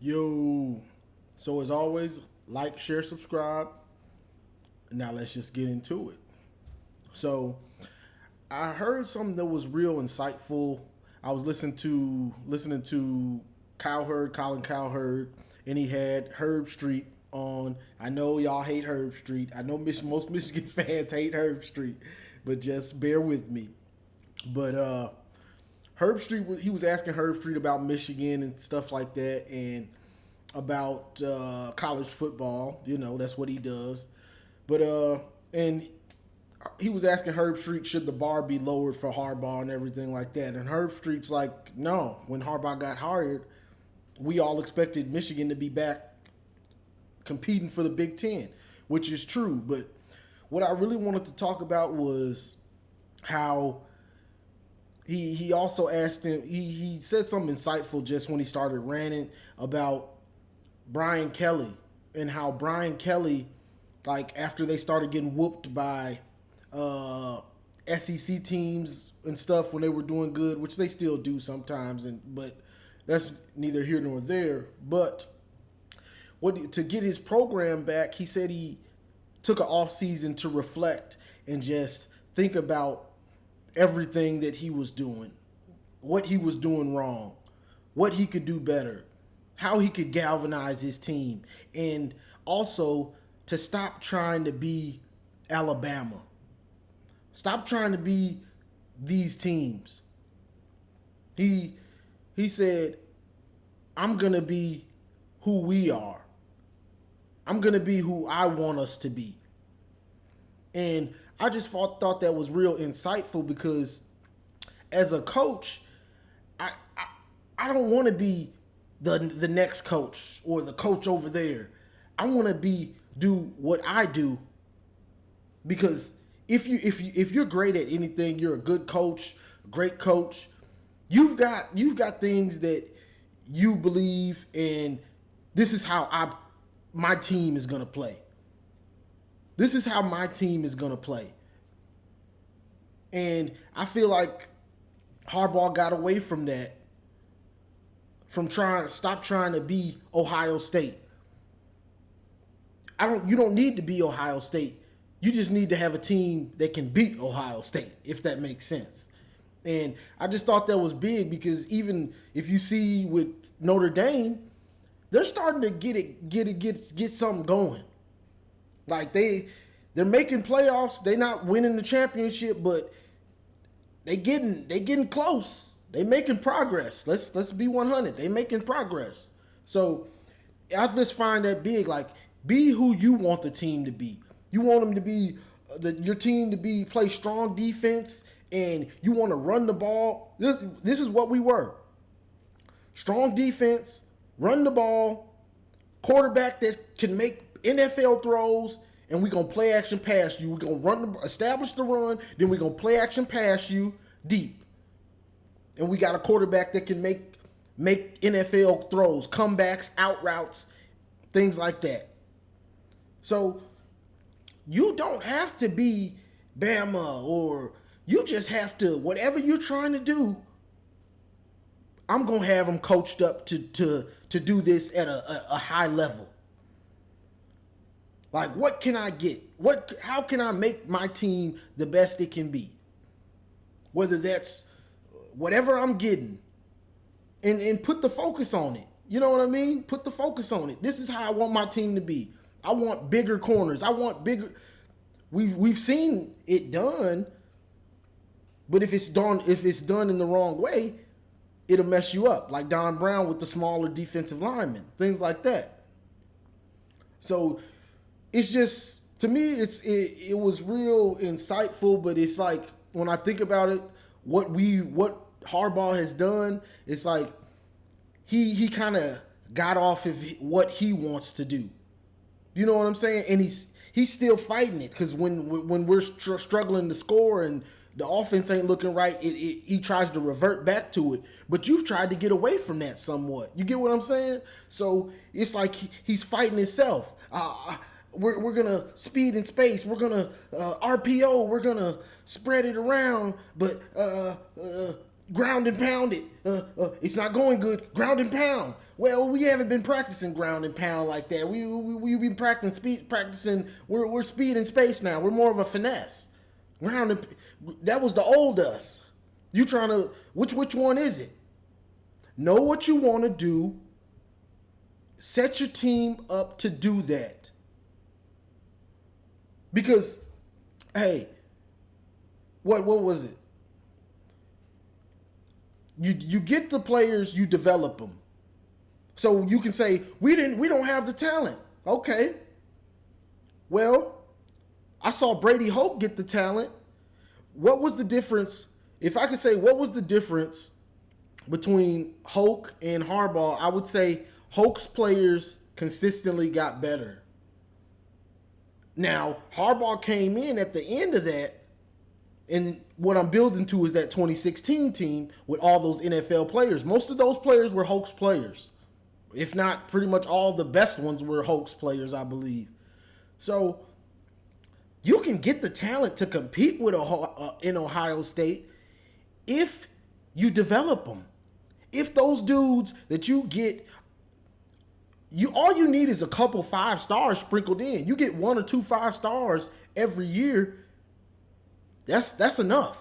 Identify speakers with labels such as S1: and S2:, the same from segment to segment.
S1: Yo, so as always, like, share, subscribe. Now let's just get into it. So I heard something that was real insightful. I was listening to Colin Cowherd, and he had Herb Street on. I know y'all hate Herb Street. I know most Michigan fans hate Herb Street, but just bear with me. But Herb Street, he was asking Herb Street about Michigan and stuff like that, and about college football. You know, that's what he does. But and he was asking Herb Street, should the bar be lowered for Harbaugh and everything like that? And Herb Street's like, no. When Harbaugh got hired, we all expected Michigan to be back competing for the Big Ten, which is true. But what I really wanted to talk about was how he also asked him, he said something insightful just when he started ranting about Brian Kelly, and how Brian Kelly, like after they started getting whooped by SEC teams and stuff when they were doing good, which they still do sometimes, but that's neither here nor there. But to get his program back, he said he took an off season to reflect and just think about everything that he was doing, what he was doing wrong, what he could do better, how he could galvanize his team, and also to stop trying to be Alabama. Stop trying to be these teams. He said, I'm going to be who we are. I'm going to be who I want us to be. And I just thought that was real insightful, because as a coach, I don't want to be the next coach or the coach over there. I want to do what I do, because if you're great at anything, you're a good coach, a great coach. You've got things that you believe in. This is how my team is gonna play. This is how my team is gonna play. And I feel like Harbaugh got away from that, from stop trying to be Ohio State. You don't need to be Ohio State. You just need to have a team that can beat Ohio State, if that makes sense. And I just thought that was big, because even if you see with Notre Dame, they're starting to get something going. Like they're making playoffs. They're not winning the championship, but they getting close. They making progress. Let's be 100. They making progress. So I just find that big. Like, be who you want the team to be. You want them to be your team to be play strong defense, and you want to run the ball. This is what we were. Strong defense, run the ball, quarterback that can make NFL throws, and we're going to play action pass you. We're going to establish the run, then we're going to play action pass you deep. And we got a quarterback that can make NFL throws, comebacks, out routes, things like that. So you don't have to be Bama, or you just have to, whatever you're trying to do, I'm going to have them coached up to do this at a high level. Like, what can I get? How can I make my team the best it can be? Whether that's whatever I'm getting, and put the focus on it. You know what I mean? Put the focus on it. This is how I want my team to be. I want bigger corners. I want bigger. We've seen it done, but if it's done in the wrong way, it'll mess you up. Like Don Brown with the smaller defensive linemen, things like that. So it's just, to me, it was real insightful. But it's like, when I think about it, what Harbaugh has done, it's like he kind of got off of what he wants to do. You know what I'm saying? And he's still fighting it, because when we're struggling to score and the offense ain't looking right, he tries to revert back to it. But you've tried to get away from that somewhat. You get what I'm saying? So it's like he's fighting himself. We're going to speed in space. We're going to RPO. We're going to spread it around. But ground and pound it. It's not going good. Ground and pound. Well, we haven't been practicing ground and pound like that. We've been practicing speed. Practicing. We're speed and space now. We're more of a finesse. Ground and that was the old us. You trying to which one is it? Know what you want to do. Set your team up to do that. Because, hey, what was it? You get the players, you develop them. So you can say we don't have the talent. Okay. Well, I saw Brady Hoke get the talent. What was the difference? If I could say what was the difference between Hoke and Harbaugh, I would say Hoke's players consistently got better. Now, Harbaugh came in at the end of that, and what I'm building to is that 2016 team with all those NFL players. Most of those players were Hoke's players. If not, pretty much all the best ones were Hoke's players, I believe. So, you can get the talent to compete with in Ohio State if you develop them. If those dudes that you get, all you need is a couple 5 stars sprinkled in. You get 1 or 2 5 stars every year. That's enough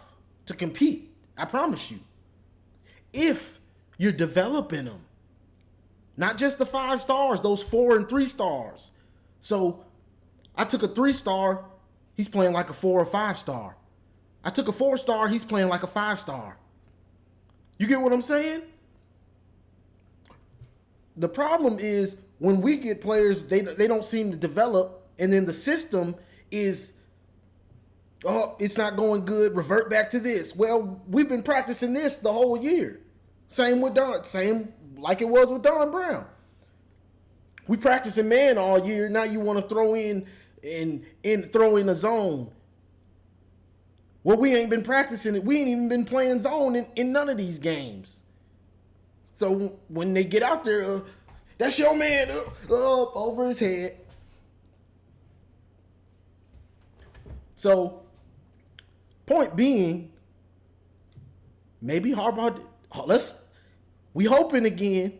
S1: to compete. I promise you. If you're developing them, not just the 5 stars, those 4 and 3 stars. So I took a 3-star, he's playing like a 4 or 5-star. I took a 4-star, he's playing like a 5-star. You get what I'm saying? The problem is when we get players, they don't seem to develop, and then the system is, oh, it's not going good, revert back to this. Well, we've been practicing this the whole year. Same with Don, same like it was with Don Brown. We practicing man all year. Now you want to throw in a zone. Well, we ain't been practicing it. We ain't even been playing zone in none of these games. So when they get out there, that's your man up over his head. So, point being, maybe Harbaugh. We hoping again.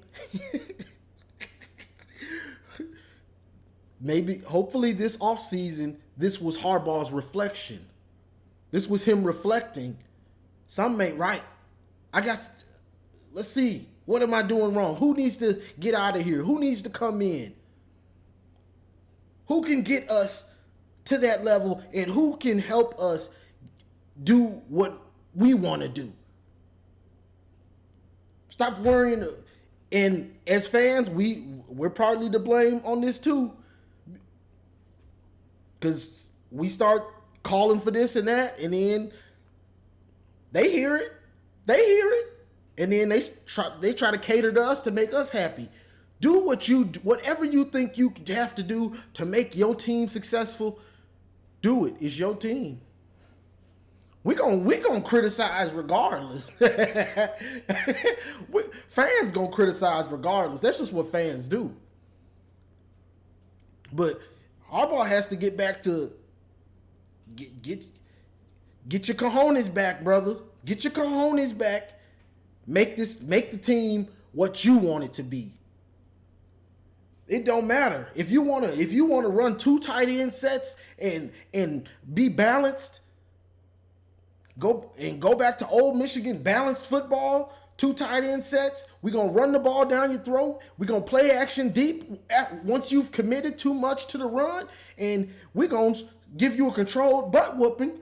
S1: Hopefully this offseason, this was Harbaugh's reflection. This was him reflecting. Something ain't right. Let's see. What am I doing wrong? Who needs to get out of here? Who needs to come in? Who can get us to that level, and who can help us do what we want to do? Stop worrying. And as fans, we're partly to blame on this too. Because we start calling for this and that, and then they hear it. And then they try to cater to us to make us happy. Do whatever you think you have to do to make your team successful. Do it. It's your team. We gonna criticize regardless. Fans gonna criticize regardless. That's just what fans do. But Harbaugh has to get back to get your cojones back, brother. Get your cojones back. Make the team what you want it to be. It don't matter. If you wanna run 2 tight end sets and be balanced, go back to old Michigan balanced football, 2 tight end sets. We're gonna run the ball down your throat. We're gonna play action deep once you've committed too much to the run, and we're gonna give you a controlled butt whooping.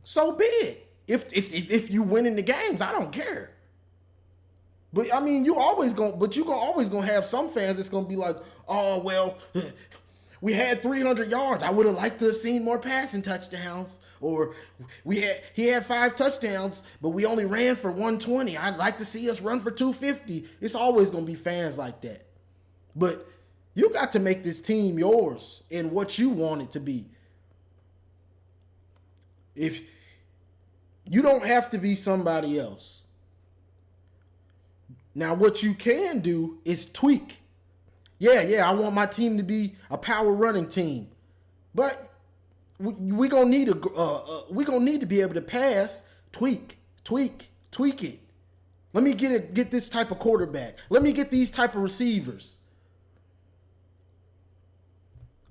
S1: So be it. If you win in the games, I don't care. But I mean, you're always gonna have some fans that's gonna be like, oh well, we had 300 yards. I would have liked to have seen more passing touchdowns. Or he had 5 touchdowns, but we only ran for 120. I'd like to see us run for 250. It's always gonna be fans like that. But you got to make this team yours and what you want it to be. If you don't have to be somebody else. Now, what you can do is tweak. Yeah, I want my team to be a power running team, but we gonna need to be able to pass. Tweak Tweak it. Let me get this type of quarterback. Let me get these type of receivers.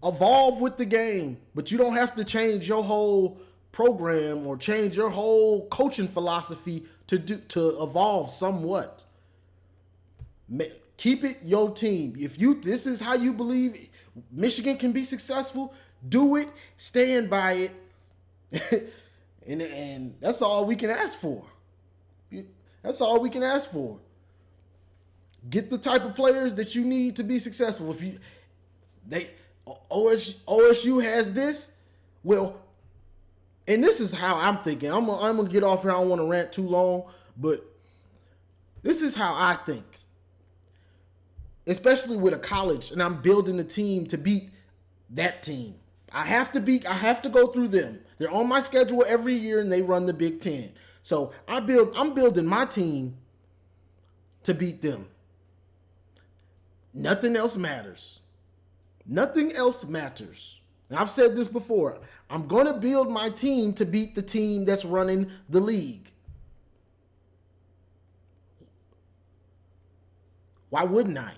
S1: Evolve with the game, but you don't have to change your whole program or change your whole coaching philosophy to evolve somewhat. Keep it your team. If this is how you believe Michigan can be successful, do it, stand by it. and that's all we can ask for. That's all we can ask for. Get the type of players that you need to be successful. OSU has this, well, and this is how I'm thinking. I'm gonna get off here. I don't want to rant too long, but this is how I think. Especially with a college, and I'm building a team to beat that team. I have to go through them. They're on my schedule every year, and they run the Big Ten. So I'm building my team to beat them. Nothing else matters. Nothing else matters. And I've said this before. I'm going to build my team to beat the team that's running the league. Why wouldn't I?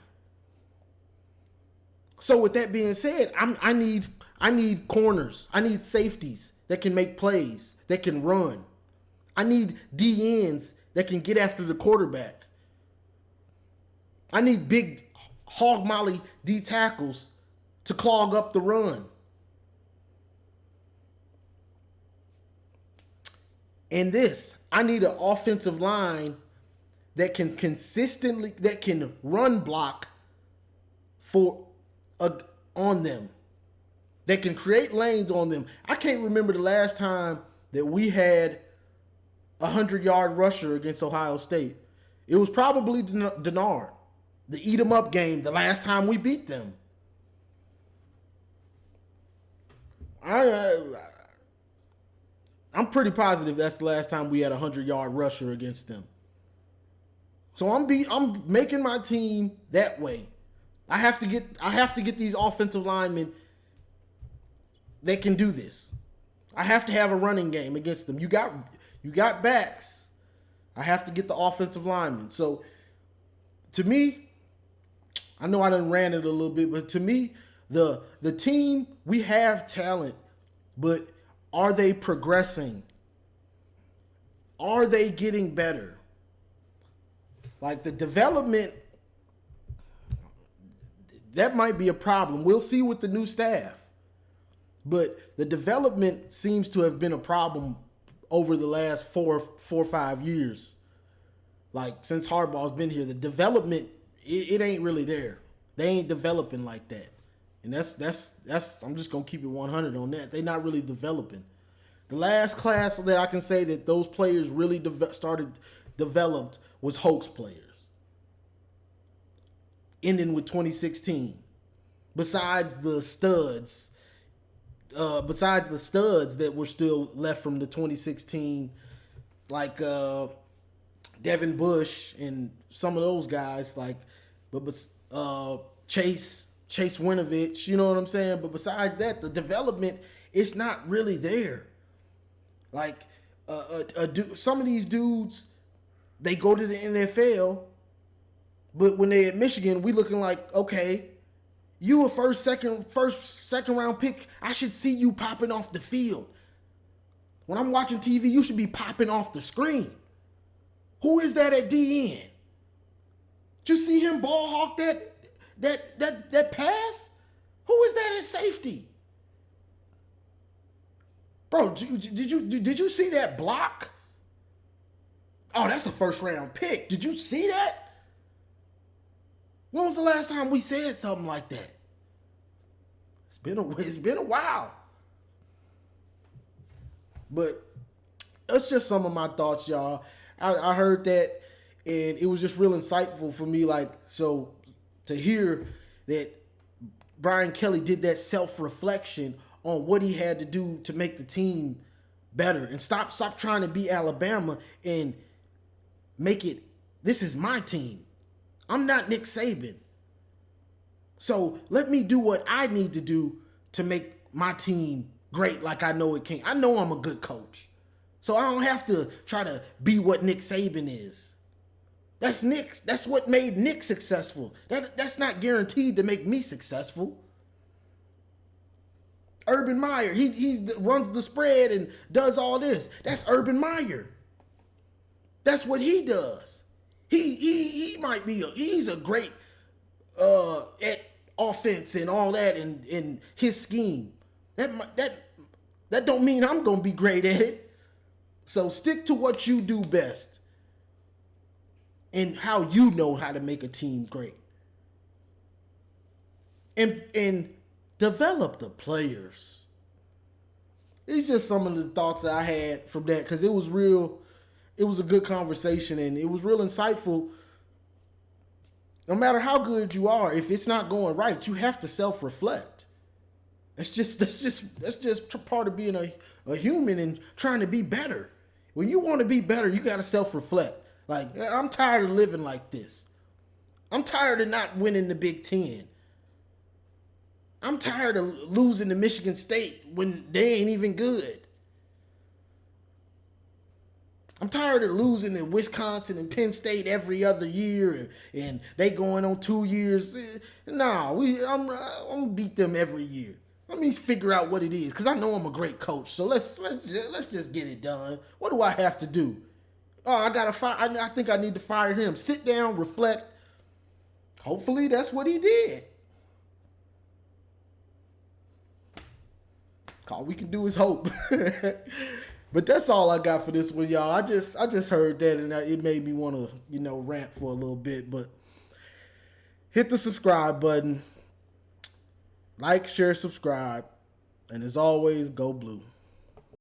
S1: So with that being said, I need corners. I need safeties that can make plays, that can run. I need DNs that can get after the quarterback. I need big hog molly D tackles to clog up the run. And I need an offensive line that can run block on them. That can create lanes on them. I can't remember the last time that we had a 100-yard rusher against Ohio State. It was probably Denard. The eat 'em up game, the last time we beat them. I'm pretty positive that's the last time we had a 100-yard rusher against them. So I'm making my team that way. I have to get these offensive linemen that can do this. I have to have a running game against them. You got backs. I have to get the offensive linemen. So to me, I know I done ranted a little bit, but to me, the team, we have talent, but are they progressing? Are they getting better? Like the development, that might be a problem. We'll see with the new staff. But the development seems to have been a problem over the last four or 5 years. Like since Harbaugh's been here, the development, it ain't really there. They ain't developing like that. And that's I'm just gonna keep it 100 on that. They're not really developing. The last class that I can say that those players really developed was Hoke's players. Ending with 2016. Besides the studs that were still left from the 2016, like Devin Bush and some of those guys, Chase Winovich, you know what I'm saying? But besides that, the development is not really there. Like some of these dudes, they go to the NFL, but when they at Michigan, we looking like, okay, you a first, second round pick. I should see you popping off the field. When I'm watching TV, you should be popping off the screen. Who is that at DN? Did you see him ball hawk that pass? Who is that at safety? Bro, did you see that block? Oh, that's a first round pick. Did you see that? When was the last time we said something like that? It's been a while. But that's just some of my thoughts, y'all. I heard that, and it was just real insightful for me, so to hear that Brian Kelly did that self-reflection on what he had to do to make the team better, and stop trying to be Alabama and make it, this is my team. I'm not Nick Saban. So let me do what I need to do to make my team great like I know it can. I know I'm a good coach. So I don't have to try to be what Nick Saban is. That's Nick. That's what made Nick successful. That's not guaranteed to make me successful. Urban Meyer, he runs the spread and does all this. That's Urban Meyer. That's what he does. He might be he's a great at offense and all that in his scheme. That don't mean I'm gonna be great at it. So stick to what you do best and how you know how to make a team great. And develop the players. It's just some of the thoughts that I had from that because it was a good conversation and it was real insightful. No matter how good you are, if it's not going right, you have to self-reflect. That's just part of being a human and trying to be better. When you want to be better, you got to self-reflect. Like, I'm tired of living like this. I'm tired of not winning the Big Ten. I'm tired of losing to Michigan State when they ain't even good. I'm tired of losing to Wisconsin and Penn State every other year, and they going on 2 years. Nah, I'm gonna beat them every year. Let me figure out what it is, cause I know I'm a great coach. So let's just get it done. What do I have to do? Oh, I gotta fire. I think I need to fire him. Sit down, reflect. Hopefully, that's what he did. All we can do is hope. But that's all I got for this one, y'all. I just heard that and it made me want to, rant for a little bit. But hit the subscribe button. Like, share, subscribe. And as always, go blue.